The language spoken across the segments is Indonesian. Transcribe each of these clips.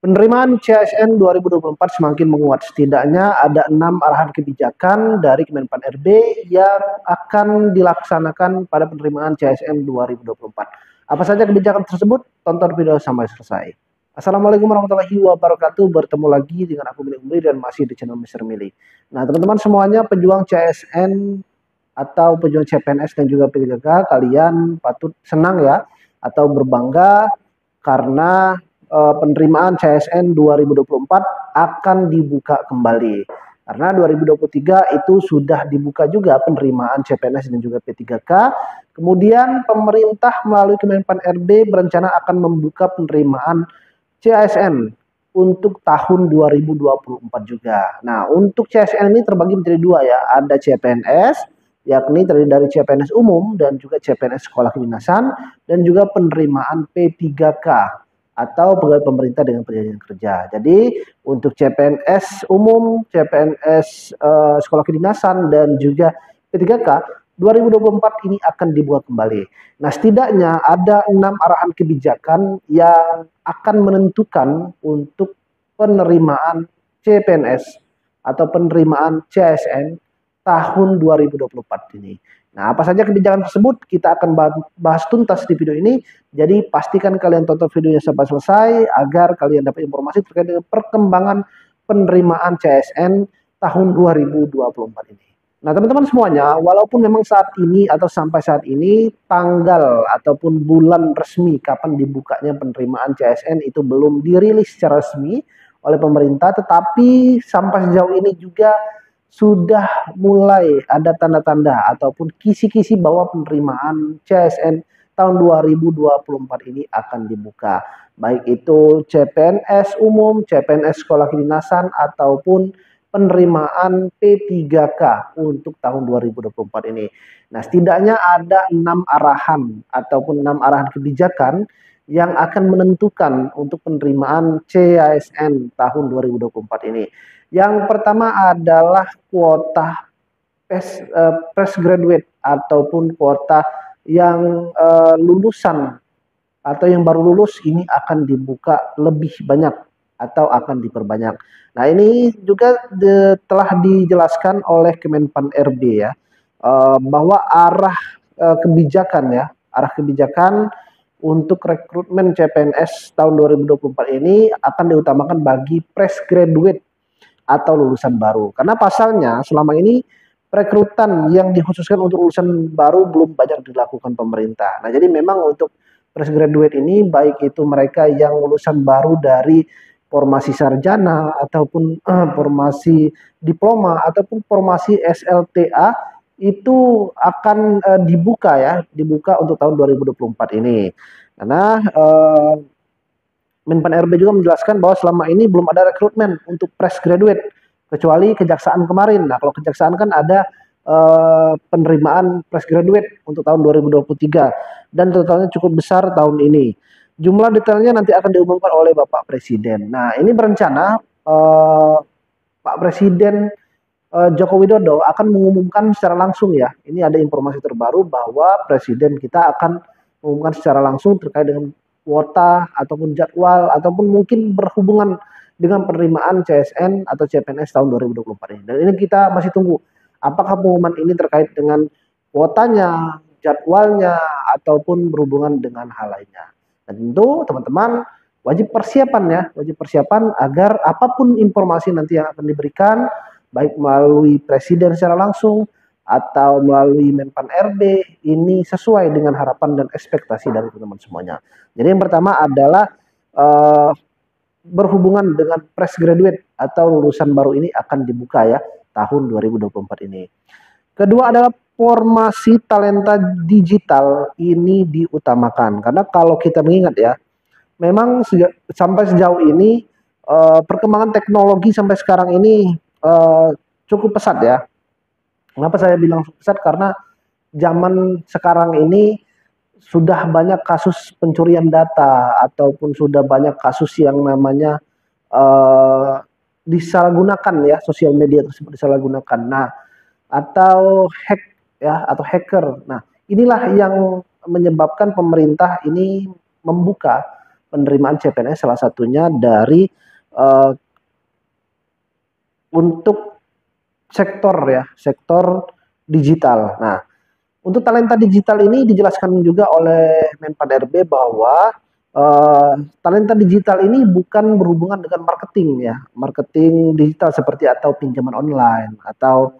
Penerimaan CSN 2024 semakin menguat. Setidaknya ada 6 arahan kebijakan dari Kemenpan RB yang akan dilaksanakan pada penerimaan CSN 2024. Apa saja kebijakan tersebut? Tonton video sampai selesai. Assalamualaikum warahmatullahi wabarakatuh. Bertemu lagi dengan aku Milik Umri dan masih di channel Mr. Mili. Nah, teman-teman semuanya pejuang CSN atau pejuang CPNS dan juga P3K, kalian patut senang ya atau berbangga karena penerimaan CSN 2024 akan dibuka kembali. Karena 2023 itu sudah dibuka juga penerimaan CPNS dan juga P3K. Kemudian pemerintah melalui Kemenpan RB berencana akan membuka penerimaan CSN untuk tahun 2024 juga. Nah, untuk CSN ini terbagi menjadi dua ya. Ada CPNS, yakni terdiri dari CPNS umum dan juga CPNS sekolah kedinasan, dan juga penerimaan P3K atau pegawai pemerintah dengan perjanjian kerja. Jadi untuk CPNS umum, CPNS sekolah kedinasan dan juga P3K 2024 ini akan dibuat kembali. Nah, setidaknya ada 6 arahan kebijakan yang akan menentukan untuk penerimaan CPNS atau penerimaan CSN tahun 2024 ini. Nah, apa saja kebijakan tersebut kita akan bahas tuntas di video ini. Jadi pastikan kalian tonton videonya sampai selesai agar kalian dapat informasi terkait dengan perkembangan penerimaan CSN tahun 2024 ini. Nah, teman-teman semuanya, walaupun memang saat ini atau sampai saat ini tanggal ataupun bulan resmi kapan dibukanya penerimaan CSN itu belum dirilis secara resmi oleh pemerintah, tetapi sampai sejauh ini juga sudah mulai ada tanda-tanda ataupun kisi-kisi bahwa penerimaan CSN tahun 2024 ini akan dibuka. Baik itu CPNS umum, CPNS sekolah kedinasan, ataupun penerimaan P3K untuk tahun 2024 ini. Nah, setidaknya ada 6 arahan ataupun 6 arahan kebijakan yang akan menentukan untuk penerimaan CSN tahun 2024 ini. Yang pertama adalah kuota fresh graduate ataupun kuota yang lulusan atau yang baru lulus ini akan dibuka lebih banyak atau akan diperbanyak. Nah, ini juga telah dijelaskan oleh Kemenpan RB ya, bahwa arah kebijakan ya, arah kebijakan untuk rekrutmen CPNS tahun 2024 ini akan diutamakan bagi fresh graduate atau lulusan baru. Karena pasalnya selama ini perekrutan yang dikhususkan untuk lulusan baru belum banyak dilakukan pemerintah. Nah, jadi memang untuk fresh graduate ini baik itu mereka yang lulusan baru dari formasi sarjana ataupun formasi diploma ataupun formasi SLTA itu akan dibuka ya, dibuka untuk tahun 2024 ini. Karena Menpan RB juga menjelaskan bahwa selama ini belum ada rekrutmen untuk fresh graduate kecuali kejaksaan kemarin. Nah, kalau kejaksaan kan ada penerimaan fresh graduate untuk tahun 2023 dan totalnya cukup besar tahun ini. Jumlah detailnya nanti akan diumumkan oleh Bapak Presiden. Nah, ini berencana Pak Presiden Joko Widodo akan mengumumkan secara langsung ya. Ini ada informasi terbaru bahwa Presiden kita akan mengumumkan secara langsung terkait dengan kuota ataupun jadwal ataupun mungkin berhubungan dengan penerimaan CSN atau CPNS tahun 2024 ini. Dan ini kita masih tunggu apakah pengumuman ini terkait dengan kuotanya, jadwalnya ataupun berhubungan dengan hal lainnya. Dan tentu teman-teman wajib persiapan ya, wajib persiapan agar apapun informasi nanti yang akan diberikan baik melalui presiden secara langsung atau melalui Menpan RB ini sesuai dengan harapan dan ekspektasi dari teman-teman semuanya. Jadi yang pertama adalah berhubungan dengan fresh graduate atau lulusan baru ini akan dibuka ya tahun 2024 ini. Kedua adalah formasi talenta digital ini diutamakan karena kalau kita mengingat ya, memang sampai sejauh ini perkembangan teknologi sampai sekarang ini cukup pesat ya. Kenapa saya bilang pesat? Karena zaman sekarang ini sudah banyak kasus pencurian data ataupun sudah banyak kasus yang namanya disalahgunakan ya, sosial media tersebut disalahgunakan. Nah, atau hack ya atau hacker. Nah, inilah yang menyebabkan pemerintah ini membuka penerimaan CPNS salah satunya dari untuk sektor digital. Nah, untuk talenta digital ini dijelaskan juga oleh Menpan RB bahwa talenta digital ini bukan berhubungan dengan marketing digital seperti atau pinjaman online atau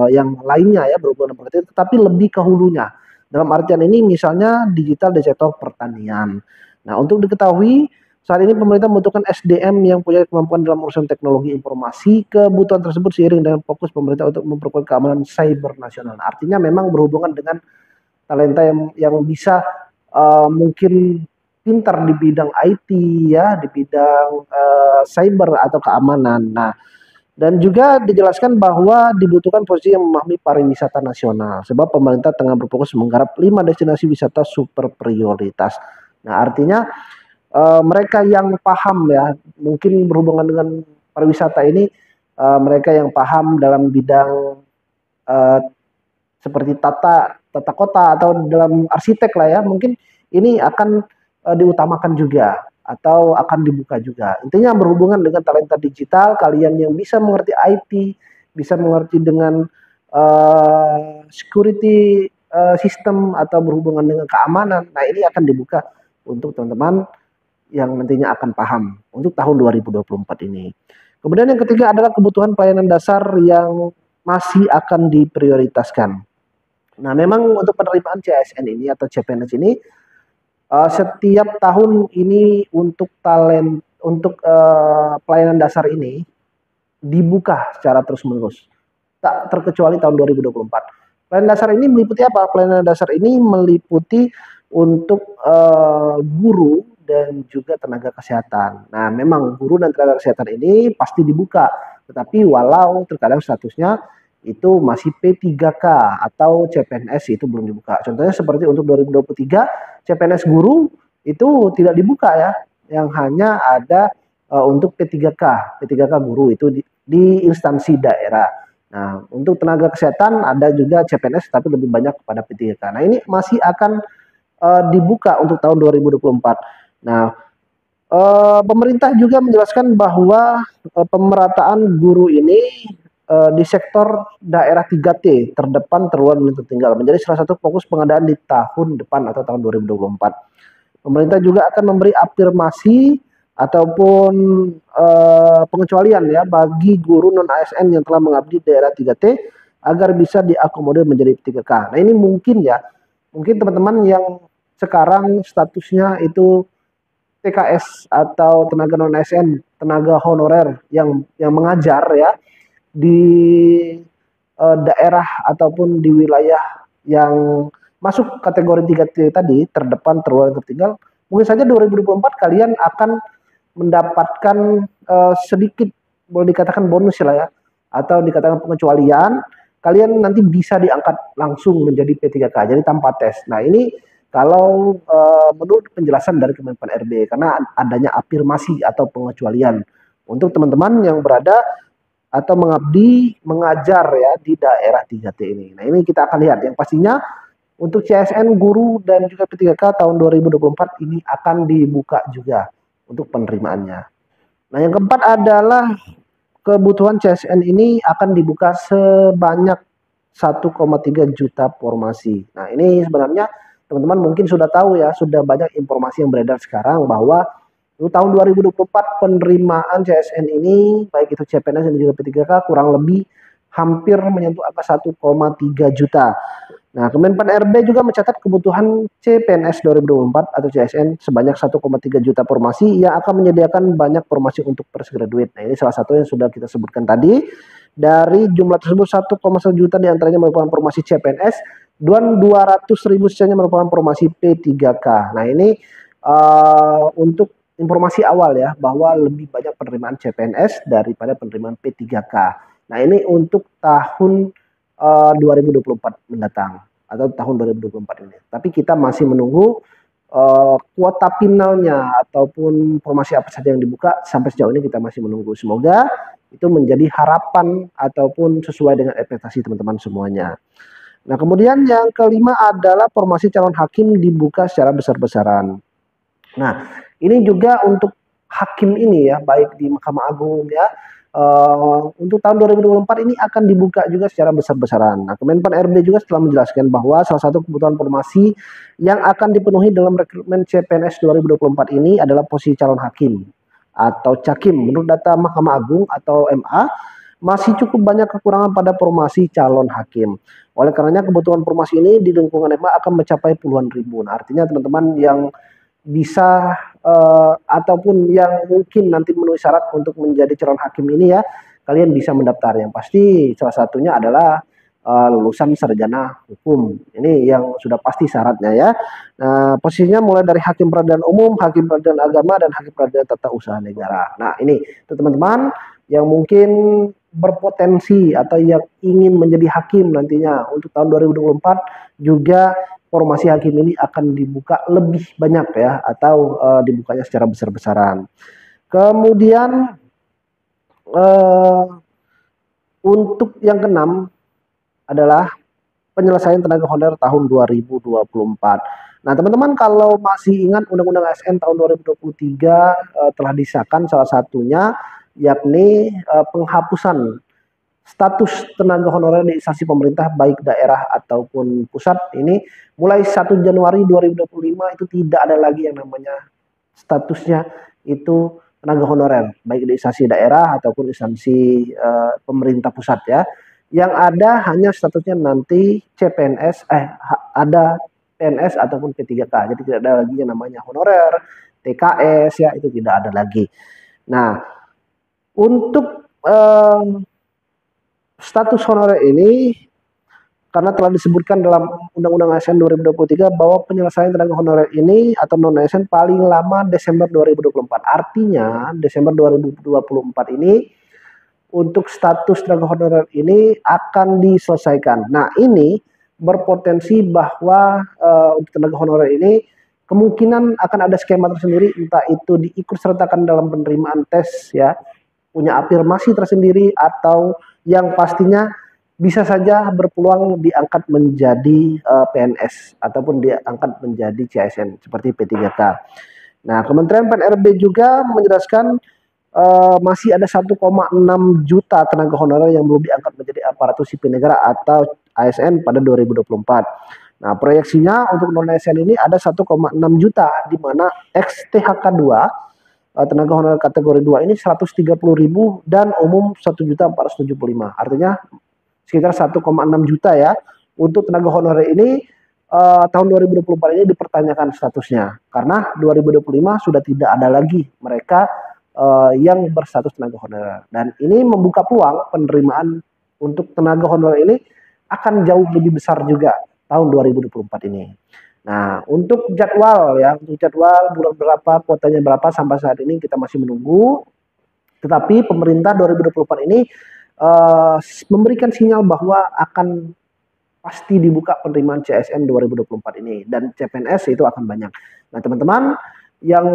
yang lainnya ya berhubungan dengan marketing, tetapi lebih ke hulunya. Dalam artian ini misalnya digital di sektor pertanian. Nah, untuk diketahui saat ini pemerintah membutuhkan SDM yang punya kemampuan dalam urusan teknologi informasi. Kebutuhan tersebut seiring dengan fokus pemerintah untuk memperkuat keamanan cyber nasional. Artinya memang berhubungan dengan talenta yang bisa mungkin pintar di bidang IT ya, di bidang cyber atau keamanan. Nah, dan juga dijelaskan bahwa dibutuhkan posisi yang memahami pariwisata nasional, sebab pemerintah tengah berfokus menggarap 5 destinasi wisata super prioritas. Nah, artinya mereka yang paham ya, mungkin berhubungan dengan pariwisata ini, mereka yang paham dalam bidang uh, seperti tata kota atau dalam arsitek lah ya, mungkin ini akan diutamakan juga atau akan dibuka juga. Intinya berhubungan dengan talenta digital, kalian yang bisa mengerti IT, bisa mengerti dengan security system atau berhubungan dengan keamanan. Nah, ini akan dibuka untuk teman-teman yang nantinya akan paham untuk tahun 2024 ini. Kemudian yang ketiga adalah kebutuhan pelayanan dasar yang masih akan diprioritaskan. Nah, memang untuk penerimaan CSN ini atau CPNS ini setiap tahun ini untuk pelayanan dasar ini dibuka secara terus-menerus. Tak terkecuali tahun 2024. Pelayanan dasar ini meliputi apa? Pelayanan dasar ini meliputi untuk guru dan juga tenaga kesehatan. Nah, memang guru dan tenaga kesehatan ini pasti dibuka, tetapi walau terkadang statusnya itu masih P3K atau CPNS itu belum dibuka. Contohnya seperti untuk 2023 CPNS guru itu tidak dibuka ya, yang hanya ada untuk P3K guru itu di instansi daerah. Nah, untuk tenaga kesehatan ada juga CPNS tapi lebih banyak kepada P3K. Nah, ini masih akan dibuka untuk tahun 2024. Nah, pemerintah juga menjelaskan bahwa pemerataan guru ini di sektor daerah 3T terdepan, terluar, dan tertinggal menjadi salah satu fokus pengadaan di tahun depan atau tahun 2024. Pemerintah juga akan memberi afirmasi ataupun pengecualian ya bagi guru non ASN yang telah mengabdi di daerah 3T agar bisa diakomodir menjadi 3K. Nah, ini mungkin teman-teman yang sekarang statusnya itu TKS atau tenaga non ASN, tenaga honorer yang mengajar ya di daerah ataupun di wilayah yang masuk kategori 3T tadi, terdepan, terluar, tertinggal, mungkin saja 2024 kalian akan mendapatkan sedikit boleh dikatakan bonus lah ya, atau dikatakan pengecualian, kalian nanti bisa diangkat langsung menjadi P3K, jadi tanpa tes. Nah, ini kalau menurut penjelasan dari Kemenpan RB, karena adanya afirmasi atau pengecualian untuk teman-teman yang berada atau mengabdi mengajar ya di daerah 3T ini. Nah, ini kita akan lihat yang pastinya untuk CSN guru dan juga P3K tahun 2024 ini akan dibuka juga untuk penerimaannya. Nah, yang keempat adalah kebutuhan CSN ini akan dibuka sebanyak 1,3 juta formasi. Nah, ini sebenarnya teman-teman mungkin sudah tahu ya, sudah banyak informasi yang beredar sekarang bahwa untuk tahun 2024 penerimaan CSN ini baik itu CPNS dan juga P3K kurang lebih hampir menyentuh angka 1,3 juta. Nah, Kemenpan RB juga mencatat kebutuhan CPNS 2024 atau CSN sebanyak 1,3 juta formasi yang akan menyediakan banyak formasi untuk fresh-graduate. Nah, ini salah satu yang sudah kita sebutkan tadi. Dari jumlah tersebut 1,1 juta diantaranya merupakan formasi CPNS dan 200.000 sisanya merupakan formasi P3K. Nah, ini untuk informasi awal ya, bahwa lebih banyak penerimaan CPNS daripada penerimaan P3K. Nah, ini untuk tahun 2024 mendatang atau tahun 2024 ini. Tapi kita masih menunggu kuota finalnya ataupun formasi apa saja yang dibuka. Sampai sejauh ini kita masih menunggu. Semoga itu menjadi harapan ataupun sesuai dengan ekspektasi teman-teman semuanya. Nah, kemudian yang kelima adalah formasi calon hakim dibuka secara besar-besaran. Nah, ini juga untuk hakim ini ya, baik di Mahkamah Agung ya, untuk tahun 2024 ini akan dibuka juga secara besar-besaran. Nah, Kemenpan RB juga telah menjelaskan bahwa salah satu kebutuhan formasi yang akan dipenuhi dalam rekrutmen CPNS 2024 ini adalah posisi calon hakim atau cakim. Menurut data Mahkamah Agung atau MA, masih cukup banyak kekurangan pada formasi calon hakim. Oleh karenanya kebutuhan formasi ini di lingkungan MA akan mencapai puluhan ribu. Nah, artinya teman-teman yang bisa ataupun yang mungkin nanti memenuhi syarat untuk menjadi calon hakim ini ya, kalian bisa mendaftar. Yang pasti salah satunya adalah lulusan sarjana hukum. Ini yang sudah pasti syaratnya ya. Nah, posisinya mulai dari hakim peradilan umum, hakim peradilan agama, dan hakim peradilan tata usaha negara. Nah, ini teman-teman yang mungkin berpotensi atau yang ingin menjadi hakim nantinya untuk tahun 2024 juga formasi hakim ini akan dibuka lebih banyak ya, atau dibukanya secara besar-besaran. Kemudian untuk yang keenam adalah penyelesaian tenaga honorer tahun 2024. Nah, teman-teman kalau masih ingat Undang-Undang ASN tahun 2023 telah disahkan salah satunya yakni penghapusan status tenaga honorer di instansi pemerintah baik daerah ataupun pusat ini mulai 1 Januari 2025 itu tidak ada lagi yang namanya statusnya itu tenaga honorer baik di instansi daerah ataupun instansi pemerintah pusat ya. Yang ada hanya statusnya nanti CPNS ada PNS ataupun P3K. Jadi tidak ada lagi yang namanya honorer, TKS ya, itu tidak ada lagi. Nah, untuk status honorer ini karena telah disebutkan dalam Undang-Undang ASN 2023 bahwa penyelesaian tenaga honorer ini atau non ASN paling lama Desember 2024. Artinya Desember 2024 ini untuk status tenaga honorer ini akan diselesaikan. Nah, ini berpotensi bahwa untuk tenaga honorer ini kemungkinan akan ada skema tersendiri, entah itu diikut sertakan dalam penerimaan tes ya, punya afirmasi tersendiri, atau yang pastinya bisa saja berpeluang diangkat menjadi PNS ataupun diangkat menjadi CSN seperti P3K. Nah, Kementerian PAN-RB juga menjelaskan masih ada 1,6 juta tenaga honorer yang belum diangkat menjadi aparatur sipil negara atau ASN pada 2024. Nah, proyeksinya untuk non-ASN ini ada 1,6 juta, di mana XTHK 2 tenaga honorer kategori 2 ini 130.000 dan umum 1.475. Artinya sekitar 1,6 juta ya. Untuk tenaga honorer ini tahun 2024 ini dipertanyakan statusnya karena 2025 sudah tidak ada lagi mereka yang berstatus tenaga honorer, dan ini membuka peluang penerimaan untuk tenaga honorer ini akan jauh lebih besar juga tahun 2024 ini. Nah, untuk jadwal ya, untuk jadwal bulan berapa, kuotanya berapa, sampai saat ini kita masih menunggu. Tetapi pemerintah 2024 ini memberikan sinyal bahwa akan pasti dibuka penerimaan CSN 2024 ini, dan CPNS itu akan banyak. Nah, teman-teman yang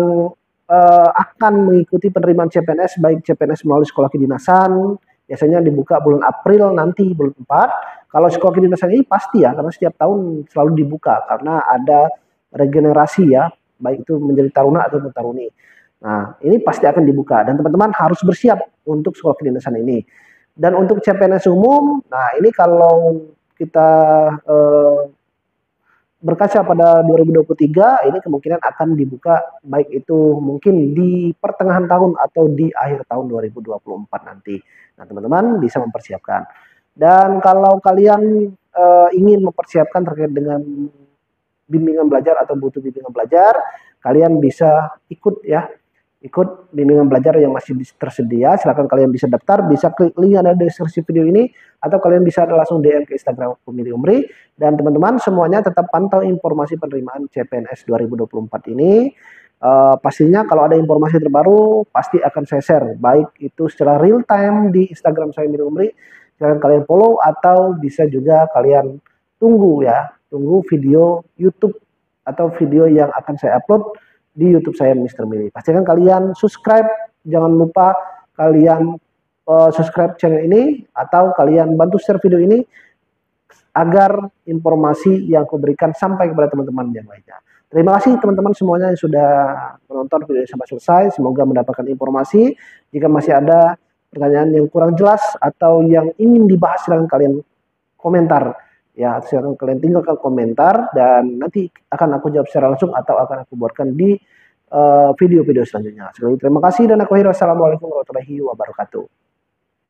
akan mengikuti penerimaan CPNS, baik CPNS melalui sekolah kedinasan, biasanya dibuka bulan April nanti, bulan 4. Kalau sekolah kedinasan ini pasti ya, karena setiap tahun selalu dibuka karena ada regenerasi ya, baik itu menjadi taruna atau taruni. Nah, ini pasti akan dibuka dan teman-teman harus bersiap untuk sekolah kedinasan ini. Dan untuk CPNS umum, nah ini kalau kita berkaca pada 2023 ini kemungkinan akan dibuka baik itu mungkin di pertengahan tahun atau di akhir tahun 2024 nanti. Nah, teman-teman bisa mempersiapkan. Dan kalau kalian ingin mempersiapkan terkait dengan bimbingan belajar atau butuh bimbingan belajar, kalian bisa ikut ya, ikut bimbingan belajar yang masih tersedia. Silahkan kalian bisa daftar, bisa klik link yang ada di deskripsi video ini, atau kalian bisa langsung DM ke Instagram Pemilih Umri. Dan teman-teman semuanya tetap pantau informasi penerimaan CPNS 2024 ini. Pastinya kalau ada informasi terbaru pasti akan saya share, baik itu secara real time di Instagram saya Pemilih Umri. Silahkan kalian follow, atau bisa juga kalian tunggu ya, tunggu video YouTube atau video yang akan saya upload di YouTube saya Mr. Mili. Pastikan kalian subscribe, jangan lupa kalian subscribe channel ini, atau kalian bantu share video ini agar informasi yang aku berikan sampai kepada teman-teman yang lainnya. Terima kasih teman-teman semuanya yang sudah menonton video sampai selesai. Semoga mendapatkan informasi. Jika masih ada pertanyaan yang kurang jelas atau yang ingin dibahas, silahkan kalian komentar. Ya, silahkan kalian tinggalkan komentar dan nanti akan aku jawab secara langsung atau akan aku buatkan di video-video selanjutnya. Sekali lagi terima kasih dan aku akhiri. Wassalamualaikum warahmatullahi wabarakatuh.